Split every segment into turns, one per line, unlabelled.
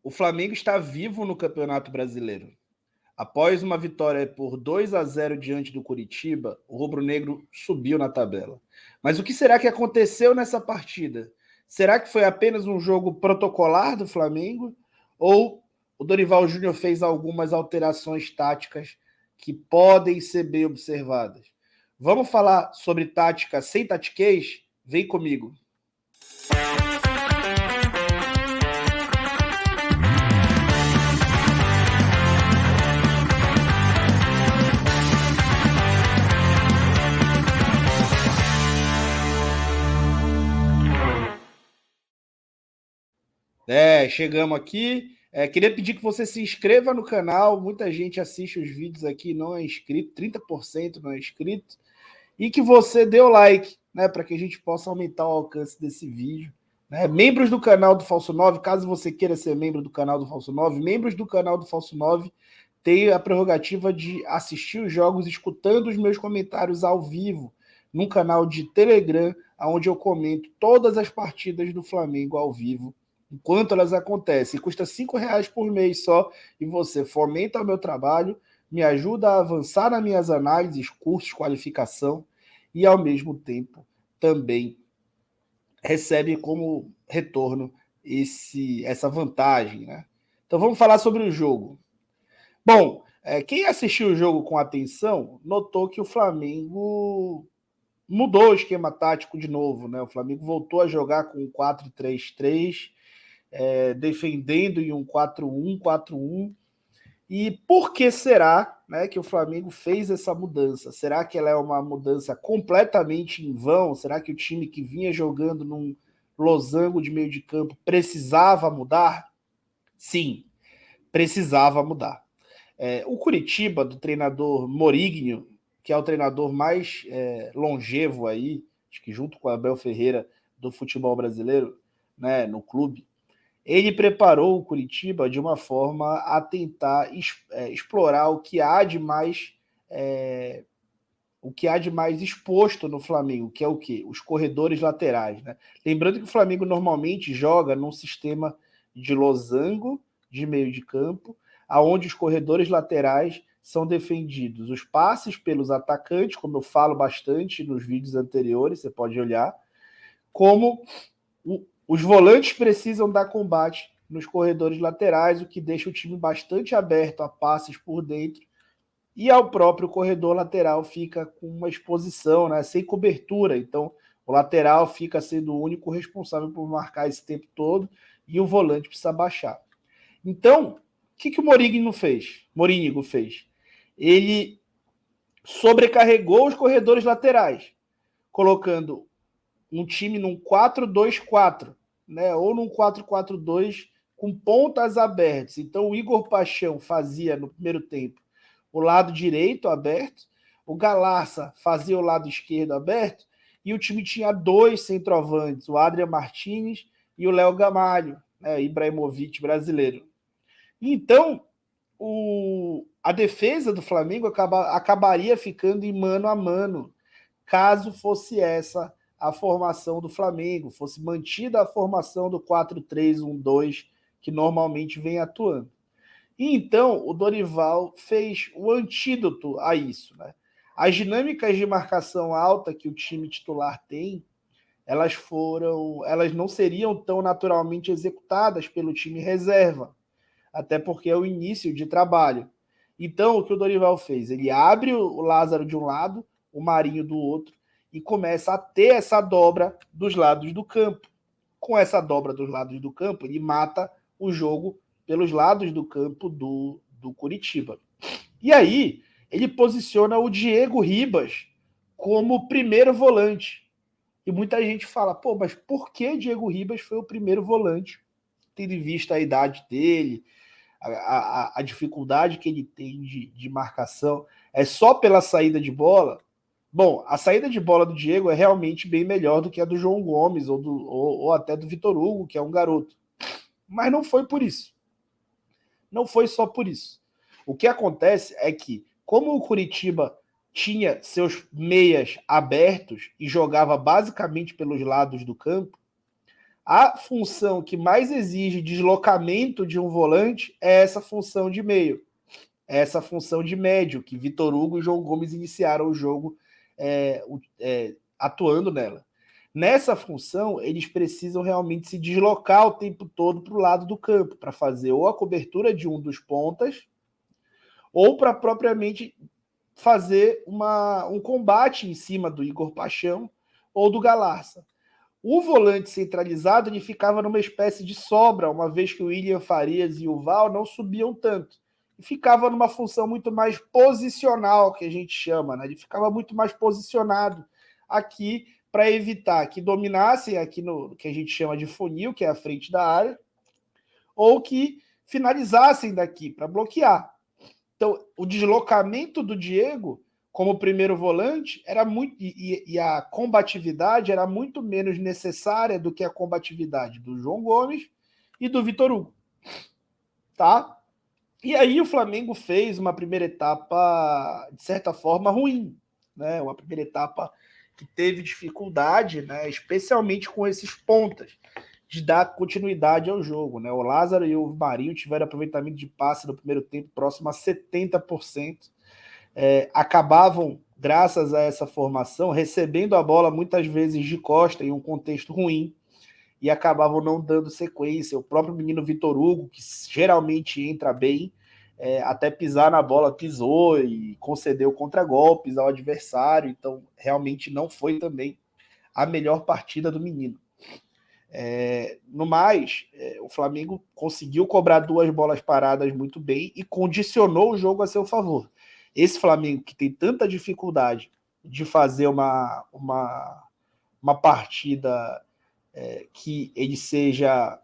O Flamengo está vivo no Campeonato Brasileiro. Após uma vitória por 2-0 diante do Coritiba, o rubro-negro subiu na tabela. Mas o que será que aconteceu nessa partida? Será que foi apenas um jogo protocolar do Flamengo? Ou o Dorival Júnior fez algumas alterações táticas que podem ser bem observadas? Vamos falar sobre tática sem tatiquez? Vem comigo. Chegamos aqui. Queria pedir que você se inscreva no canal. Muita gente assiste os vídeos aqui e não é inscrito, 30% não é inscrito. E que você dê o like, né, para que a gente possa aumentar o alcance desse vídeo. Né? Membros do canal do Falso 9, caso você queira ser membro do canal do Falso 9, membros do canal do Falso 9 têm a prerrogativa de assistir os jogos escutando os meus comentários ao vivo, num canal de Telegram, onde eu comento todas as partidas do Flamengo ao vivo, enquanto elas acontecem. Custa R$5 por mês só, e você fomenta o meu trabalho, me ajuda a avançar nas minhas análises, cursos, qualificação, e ao mesmo tempo também recebe como retorno essa vantagem. Né? Então vamos falar sobre o jogo. Bom, quem assistiu o jogo com atenção notou que o Flamengo mudou o esquema tático de novo. Né? O Flamengo voltou a jogar com 4-3-3, defendendo em um 4-1, 4-1. E por que será, né, que o Flamengo fez essa mudança? Será que ela é uma mudança completamente em vão? Será que o time que vinha jogando num losango de meio de campo precisava mudar? Sim, precisava mudar. O Coritiba, do treinador Mourinho, que é o treinador mais longevo aí, acho que junto com o Abel Ferreira do futebol brasileiro, né, no clube, ele preparou o Coritiba de uma forma a tentar explorar o que há de mais exposto no Flamengo, que é o quê? Os corredores laterais. Né? Lembrando que o Flamengo normalmente joga num sistema de losango de meio de campo, aonde os corredores laterais são defendidos os passes pelos atacantes, como eu falo bastante nos vídeos anteriores, você pode olhar, como os volantes precisam dar combate nos corredores laterais, o que deixa o time bastante aberto a passes por dentro, e ao próprio corredor lateral fica com uma exposição, né, sem cobertura. Então, o lateral fica sendo o único responsável por marcar esse tempo todo e o volante precisa baixar. Então, o que o Mourinho fez? Ele sobrecarregou os corredores laterais, colocando um time num 4-2-4, né, ou num 4-4-2 com pontas abertas. Então o Igor Paixão fazia no primeiro tempo o lado direito aberto, o Galarça fazia o lado esquerdo aberto, e o time tinha dois centroavantes, o Adrian Martínez e o Léo Gamalho, né, Ibrahimovic brasileiro. Então a defesa do Flamengo acabaria ficando em mano a mano, caso fosse essa a formação do Flamengo, fosse mantida a formação do 4-3-1-2 que normalmente vem atuando. E então o Dorival fez o antídoto a isso. Né? As dinâmicas de marcação alta que o time titular tem, elas não seriam tão naturalmente executadas pelo time reserva, até porque é o início de trabalho. Então o que o Dorival fez? Ele abre o Lázaro de um lado, o Marinho do outro, e começa a ter essa dobra dos lados do campo. Com essa dobra dos lados do campo, ele mata o jogo pelos lados do campo do Coritiba. E aí, ele posiciona o Diego Ribas como primeiro volante. E muita gente fala, pô, mas por que Diego Ribas foi o primeiro volante? Tendo em vista a idade dele, a dificuldade que ele tem de marcação, é só pela saída de bola? Bom, a saída de bola do Diego é realmente bem melhor do que a do João Gomes ou até do Vitor Hugo, que é um garoto. Mas não foi por isso. Não foi só por isso. O que acontece é que, como o Coritiba tinha seus meias abertos e jogava basicamente pelos lados do campo, A função que mais exige deslocamento de um volante é essa função de meio, é essa função de médio, que Vitor Hugo e João Gomes iniciaram o jogo atuando nela. Nessa função, eles precisam realmente se deslocar o tempo todo para o lado do campo, para fazer ou a cobertura de um dos pontas, ou para propriamente fazer um combate em cima do Igor Paixão ou do Galarça. O volante centralizado ele ficava numa espécie de sobra, uma vez que o William Farias e o Val não subiam tanto. E ficava numa função muito mais posicional, que a gente chama, né? Ele ficava muito mais posicionado aqui para evitar que dominassem aqui no que a gente chama de funil, que é a frente da área, ou que finalizassem daqui para bloquear. Então, o deslocamento do Diego como primeiro volante era muito e a combatividade era muito menos necessária do que a combatividade do João Gomes e do Vitor Hugo, tá? E aí o Flamengo fez uma primeira etapa de certa forma ruim, né? Uma primeira etapa que teve dificuldade, né? Especialmente com esses pontas de dar continuidade ao jogo, né? O Lázaro e o Marinho tiveram aproveitamento de passe no primeiro tempo próximo a 70%. Acabavam, graças a essa formação, recebendo a bola muitas vezes de costa em um contexto ruim e acabavam não dando sequência. O próprio menino Vitor Hugo, que geralmente entra bem, até pisar na bola, pisou e concedeu contragolpes ao adversário, então realmente não foi também a melhor partida do menino. No mais, o Flamengo conseguiu cobrar 2 bolas paradas muito bem e condicionou o jogo a seu favor. Esse Flamengo que tem tanta dificuldade de fazer uma partida que ele seja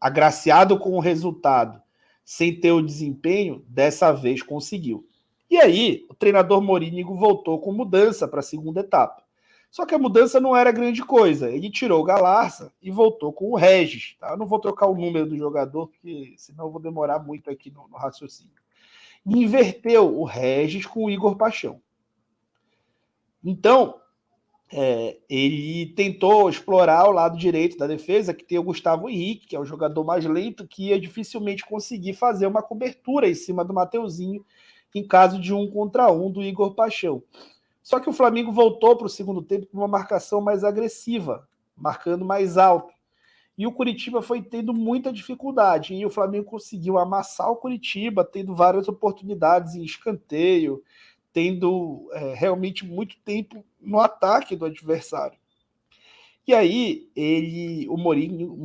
agraciado com o resultado sem ter o desempenho, dessa vez conseguiu. E aí, o treinador Morínigo voltou com mudança para a segunda etapa. Só que a mudança não era grande coisa. Ele tirou o Galarça e voltou com o Regis. Tá? Eu não vou trocar o número do jogador, porque senão eu vou demorar muito aqui no raciocínio. E inverteu o Regis com o Igor Paixão. Então, ele tentou explorar o lado direito da defesa, que tem o Gustavo Henrique, que é o jogador mais lento, que ia dificilmente conseguir fazer uma cobertura em cima do Mateuzinho em caso de 1 contra 1 do Igor Paixão. Só que o Flamengo voltou para o segundo tempo com uma marcação mais agressiva, marcando mais alto. E o Curitiba foi tendo muita dificuldade. E o Flamengo conseguiu amassar o Curitiba, tendo várias oportunidades em escanteio, tendo realmente muito tempo no ataque do adversário. E aí o Mourinho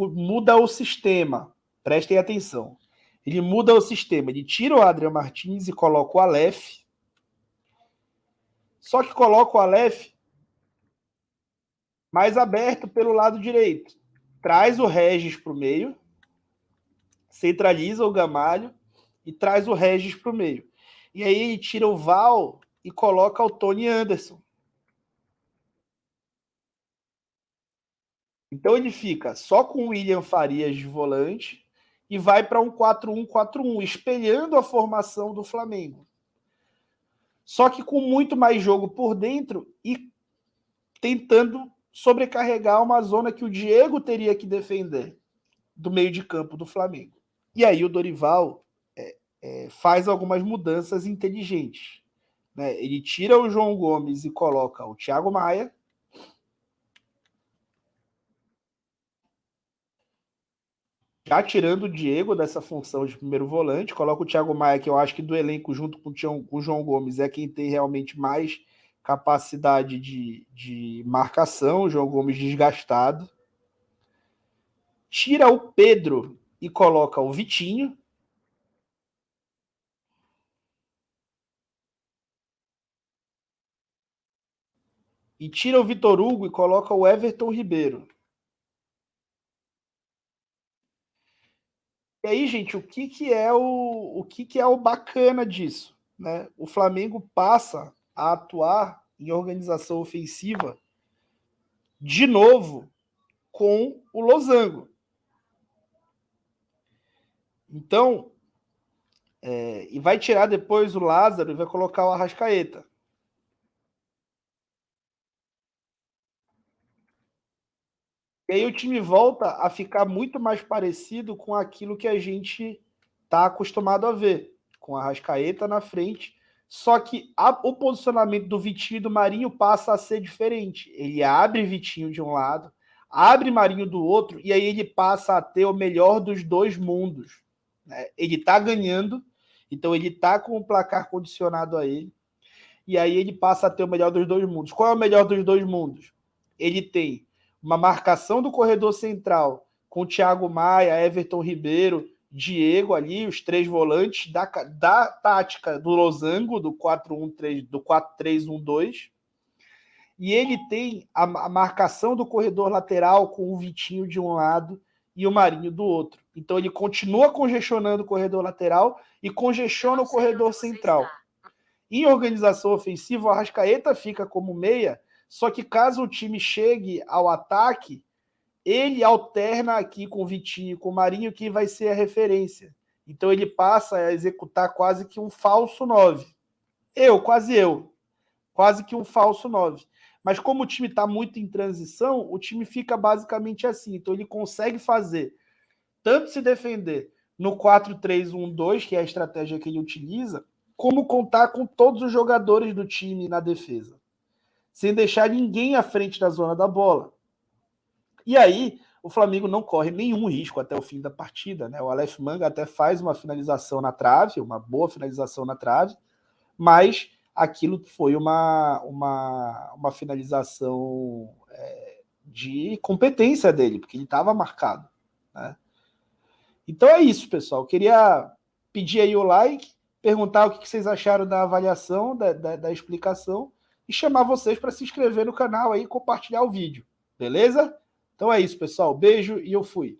muda o sistema. Prestem atenção. Ele muda o sistema. Ele tira o Adriano Martins e coloca o Aleph. Só que coloca o Aleph mais aberto pelo lado direito. Traz o Regis para o meio, centraliza o Gamalho e traz o Regis para o meio. E aí ele tira o Val e coloca o Tony Anderson. Então ele fica só com o William Farias de volante e vai para um 4-1-4-1, espelhando a formação do Flamengo. Só que com muito mais jogo por dentro e tentando sobrecarregar uma zona que o Diego teria que defender do meio de campo do Flamengo. E aí o Dorival faz algumas mudanças inteligentes. Né? Ele tira o João Gomes e coloca o Thiago Maia. Já tirando o Diego dessa função de primeiro volante, coloca o Thiago Maia, que eu acho que do elenco, junto com o João Gomes, é quem tem realmente mais capacidade de marcação, o João Gomes desgastado. Tira o Pedro e coloca o Vitinho. E tira o Vitor Hugo e coloca o Everton Ribeiro. E aí, gente, o que é o bacana disso? Né? O Flamengo passa a atuar em organização ofensiva de novo com o Losango. Então, e vai tirar depois o Lázaro e vai colocar o Arrascaeta. E aí o time volta a ficar muito mais parecido com aquilo que a gente está acostumado a ver, com a Arrascaeta na frente. Só que o posicionamento do Vitinho e do Marinho passa a ser diferente. Ele abre Vitinho de um lado, abre Marinho do outro, e aí ele passa a ter o melhor dos dois mundos. Né? Ele está ganhando, então ele está com o placar condicionado a ele, e aí ele passa a ter o melhor dos dois mundos. Qual é o melhor dos dois mundos? Ele tem uma marcação do corredor central com Thiago Maia, Everton Ribeiro, Diego ali, os três volantes da tática do losango, do 4-1-3, do 4-3-1-2. E ele tem a marcação do corredor lateral com o Vitinho de um lado e o Marinho do outro. Então ele continua congestionando o corredor lateral e congestiona o corredor central. Em organização ofensiva, o Arrascaeta fica como meia, só que caso o time chegue ao ataque, ele alterna aqui com o Vitinho, com o Marinho, que vai ser a referência. Então ele passa a executar quase que um falso 9. Quase que um falso 9. Mas como o time está muito em transição, o time fica basicamente assim. Então ele consegue fazer, tanto se defender no 4-3-1-2, que é a estratégia que ele utiliza, como contar com todos os jogadores do time na defesa, sem deixar ninguém à frente da zona da bola. E aí, o Flamengo não corre nenhum risco até o fim da partida. Né? O Aleph Manga até faz uma finalização na trave, uma boa finalização na trave, mas aquilo foi uma finalização de competência dele, porque ele estava marcado. Né? Então é isso, pessoal. Eu queria pedir aí o like, perguntar o que vocês acharam da avaliação, da explicação, e chamar vocês para se inscrever no canal aí e compartilhar o vídeo. Beleza? Então é isso, pessoal. Beijo e eu fui.